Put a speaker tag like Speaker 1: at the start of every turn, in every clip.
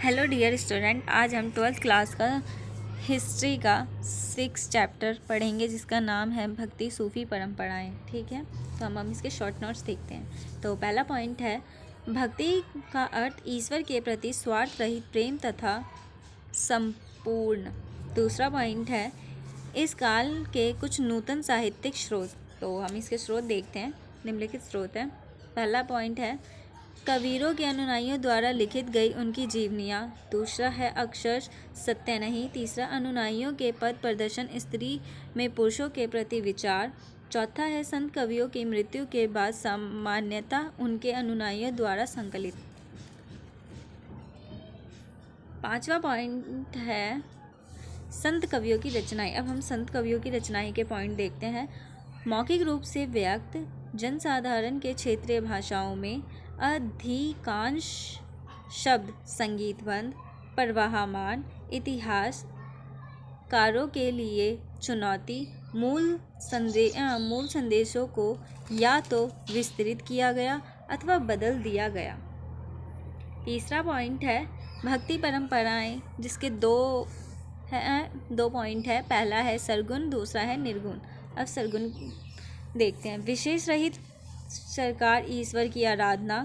Speaker 1: Hello dear student, आज हम 12th class का हिस्ट्री का 6 चैप्टर पढ़ेंगे जिसका नाम है भक्ति सूफी परंपराएं। ठीक है, तो हम इसके शॉर्ट नोट्स देखते हैं। तो पहला पॉइंट है, भक्ति का अर्थ ईश्वर के प्रति स्वार्थ रहित प्रेम तथा संपूर्ण। दूसरा पॉइंट है, इस काल के कुछ नूतन साहित्यिक स्रोत। तो हम इसके स्रोत देखते हैं। निम्नलिखित स्रोत हैं। पहला पॉइंट है, कबीरों के अनुयायियों द्वारा लिखित गई उनकी जीवनियाँ। दूसरा है, अक्षर सत्य नहीं। तीसरा, अनुयायियों के पद प्रदर्शन स्त्री में पुरुषों के प्रति विचार। चौथा है, संत कवियों की मृत्यु के बाद सामान्यतः उनके अनुयायियों द्वारा संकलित। पांचवा पॉइंट है, संत कवियों की रचनाएं। अब हम संत कवियों की रचनाएं के पॉइंट देखते हैं। मौखिक रूप से व्यक्त जनसाधारण के क्षेत्रीय भाषाओं में अधिकांश शब्द संगीतबद्ध, प्रवाहमान, इतिहासकारों के लिए चुनौती, मूल संदेशों को या तो विस्तृत किया गया अथवा बदल दिया गया। तीसरा पॉइंट है, भक्ति परंपराएं, जिसके दो पॉइंट है। पहला है सरगुण, दूसरा है निर्गुण। अब सरगुण देखते हैं। विशेष रहित सरकार ईश्वर की आराधना,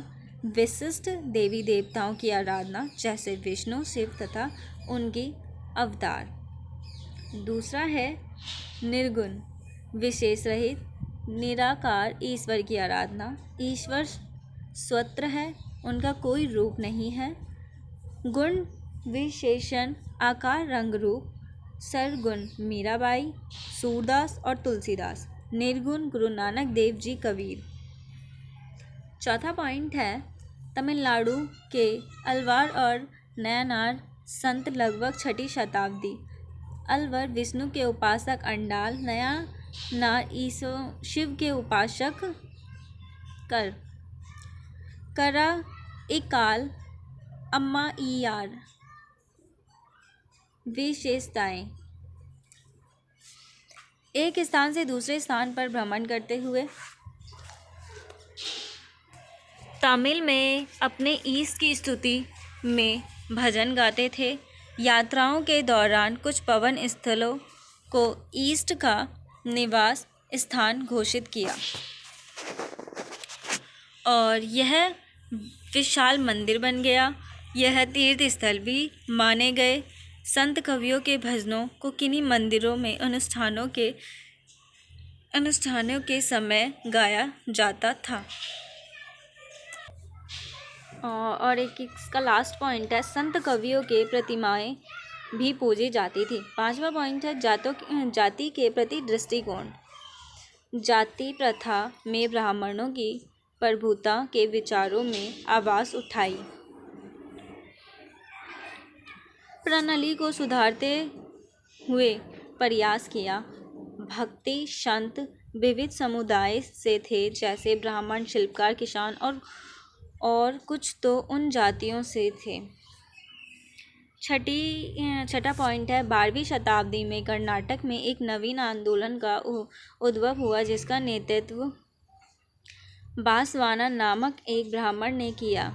Speaker 1: विशिष्ट देवी देवताओं की आराधना जैसे विष्णु, शिव तथा उनकी अवतार। दूसरा है निर्गुण, विशेष रहित निराकार ईश्वर की आराधना। ईश्वर स्वतंत्र है, उनका कोई रूप नहीं है। गुण विशेषण, आकार, रंग, रूप। सरगुण मीराबाई, सूरदास और तुलसीदास। निर्गुण गुरु नानक देव जी, कबीर। चौथा पॉइंट है, तमिलनाडु के अलवार और नयनार संत लगभग 6वीं शताब्दी। अलवर विष्णु के उपासक, अंडाल नयनार शिव के उपासक। करा इकाल अम्मा ईयार। विशेषताएं, एक स्थान से दूसरे स्थान पर भ्रमण करते हुए तमिल में अपने ईष्ट की स्तुति में भजन गाते थे। यात्राओं के दौरान कुछ पवन स्थलों को ईष्ट का निवास स्थान घोषित किया और यह विशाल मंदिर बन गया। यह तीर्थ स्थल भी माने गए। संत कवियों के भजनों को किन्हीं मंदिरों में अनुष्ठानों के समय गाया जाता था। और एक इसका लास्ट पॉइंट है, संत कवियों के प्रतिमाएं भी पूजी जाती थी। पांचवा पॉइंट है, जाति के प्रति दृष्टिकोण। जाति प्रथा में ब्राह्मणों की प्रभुता के विचारों में आवाज़ उठाई। प्रणाली को सुधारते हुए प्रयास किया। भक्ति संत विविध समुदाय से थे, जैसे ब्राह्मण, शिल्पकार, किसान और कुछ तो उन जातियों से थे। छठा पॉइंट है, 12वीं शताब्दी में कर्नाटक में एक नवीन आंदोलन का उद्भव हुआ जिसका नेतृत्व बासवाना नामक एक ब्राह्मण ने किया।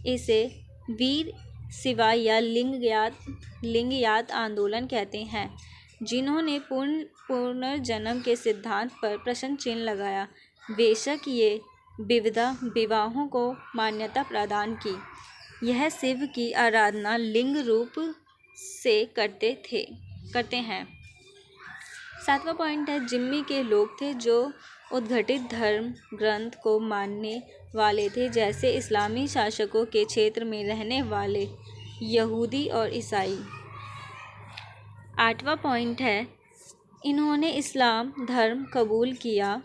Speaker 1: इसे वीर शिवा या लिंगयात आंदोलन कहते हैं, जिन्होंने पुनर्जन्म के सिद्धांत पर प्रश्न चिन्ह लगाया। बेशक ये विवाहों को मान्यता प्रदान की। यह शिव की आराधना लिंग रूप से करते हैं। सातवां पॉइंट है, जिम्मी के लोग थे जो उद्घटित धर्म ग्रंथ को मानने वाले थे, जैसे इस्लामी शासकों के क्षेत्र में रहने वाले यहूदी और ईसाई। आठवां पॉइंट है, इन्होंने इस्लाम धर्म कबूल किया।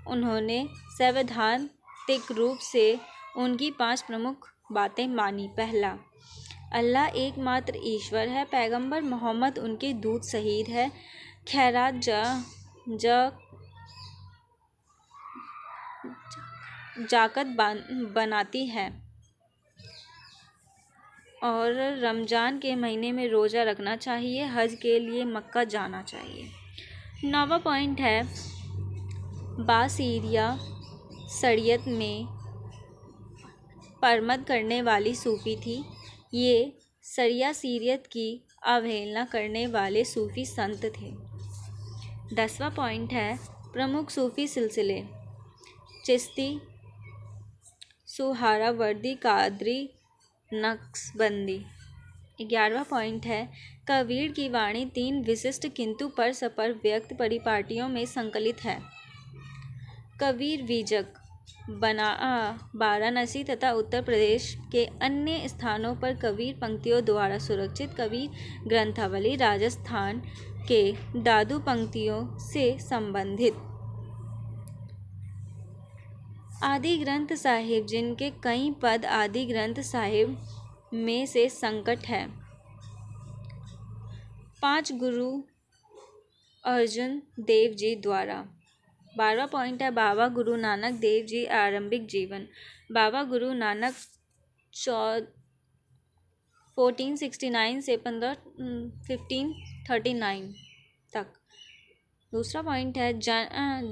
Speaker 1: उन्होंने सैद्धांतिक रूप से उनकी 5 प्रमुख बातें मानी। पहला, अल्लाह एकमात्र ईश्वर है। पैगंबर मोहम्मद उनके दूत शहीद है। खैरात जाकत बनाती है और रमज़ान के महीने में रोज़ा रखना चाहिए। हज के लिए मक्का जाना चाहिए। 9वां पॉइंट है, बासीरिया शरीयत में परमत करने वाली सूफ़ी थी। ये शरिया सीरियत की अवहेलना करने वाले सूफ़ी संत थे। 10वां पॉइंट है प्रमुख सूफ़ी सिलसिले चिश्ती, सुहरावर्दी, कादरी, नक्शबंदी। 11वां पॉइंट है कबीर की वाणी 3 विशिष्ट किंतु परस्पर व्यक्त परिपाटियों में संकलित है। कबीर बीजक वाराणसी तथा उत्तर प्रदेश के अन्य स्थानों पर कबीर पंक्तियों द्वारा सुरक्षित। कबीर ग्रंथावली राजस्थान के दादू पंक्तियों से संबंधित। आदि ग्रंथ साहिब, जिनके कई पद आदि ग्रंथ साहिब में से संकट है। 5 गुरु अर्जुन देव जी द्वारा। 12वां पॉइंट है बाबा गुरु नानक देव जी आरंभिक जीवन। बाबा गुरु नानक 1469 से 1539 तक। दूसरा पॉइंट है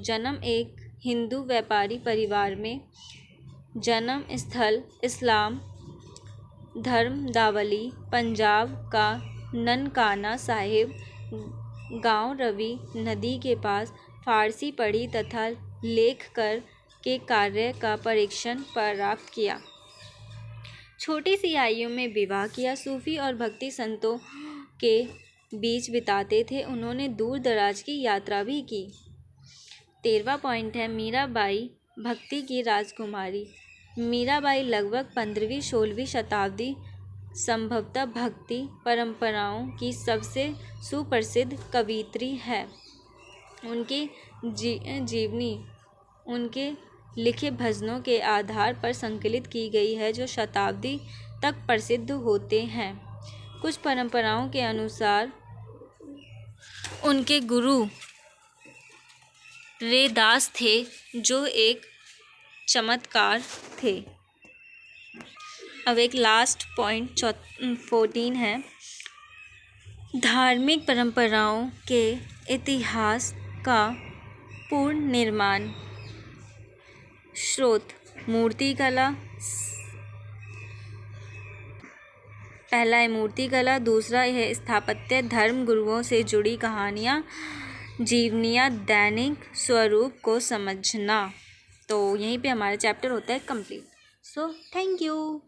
Speaker 1: जन्म एक हिंदू व्यापारी परिवार में। जन्म स्थल इस्लाम धर्मावली पंजाब का ननकाना साहिब गांव रवि नदी के पास। फारसी पढ़ी तथा लेख कर के कार्य का परीक्षण प्राप्त किया। छोटी सी आयु में विवाह किया। सूफी और भक्ति संतों के बीच बिताते थे। उन्होंने दूर दराज की यात्रा भी की। 13वां पॉइंट है मीराबाई भक्ति की राजकुमारी। मीराबाई लगभग 15वीं-16वीं शताब्दी संभवतः भक्ति परंपराओं की सबसे सुप्रसिद्ध कवयित्री है। उनकी जीवनी उनके लिखे भजनों के आधार पर संकलित की गई है, जो शताब्दी तक प्रसिद्ध होते हैं। कुछ परंपराओं के अनुसार उनके गुरु रैदास थे, जो एक चमत्कार थे। अब एक लास्ट पॉइंट 14 है धार्मिक परंपराओं के इतिहास का पुनर्निर्माण। स्रोत मूर्तिकला। पहला है मूर्तिकला, दूसरा है स्थापत्य, धर्म गुरुओं से जुड़ी कहानियाँ, जीवनियाँ, दैनिक स्वरूप को समझना। तो यहीं पे हमारा चैप्टर होता है कंप्लीट। So thank you.